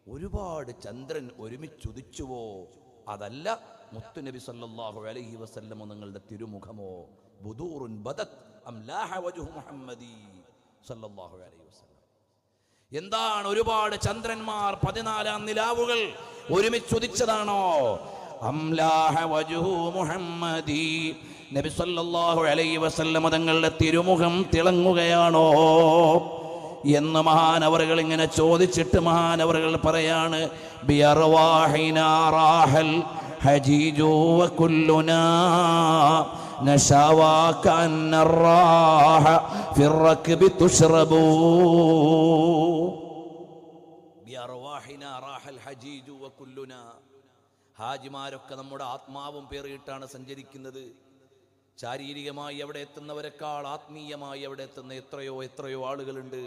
ഒരുപാട് ചന്ദ്രൻ ഒരുമിച്ചുദിച്ചുവോ? അതല്ല, മുത്തുനബി സല്ലല്ലാഹു അലൈഹി വസല്ലം നിങ്ങളുടെ തിരുമുഖമോ? ബുദൂറുൻ ബദത് അം ലാഹ വജ്ഹു മുഹമ്മദി സല്ലല്ലാഹു അലൈഹി വസല്ലം. എന്താണ് ഒരുപാട് ചന്ദ്രന്മാർ, 14 നിലാവുകൾ ഒരുമിച്ചുദിച്ചതാണോ? അം ലാഹ വജ്ഹു മുഹമ്മദി, നബി സല്ലല്ലാഹു അലൈഹി വസല്ലം തങ്ങളുടെ തിരുമുഖം തിളങ്ങുകയാണോ എന്ന് മഹാനവറുകൾ ഇങ്ങനെ ചോദിച്ചിട്ട് മഹാനവറുകൾ പറയാണ്, ബിഅർവാഹിനാ റാഹൽ ഹജീജു വകുല്ലുനാ നശാവാ കന്നറാഹ ഫിർറക്ബി തുശ്റബൂ. ബിഅർവാഹിനാ റാഹൽ ഹജീജു വകുല്ലുനാ, ഹാജിമാരൊക്കെ നമ്മുടെ ആത്മാവും പേറിയിട്ടാണ് സഞ്ചരിക്കുന്നത്. ശാരീരികമായി അവിടെ എത്തുന്നവരെക്കാൾ ആത്മീയമായി അവിടെ എത്തുന്ന എത്രയോ ആളുകളുണ്ട്.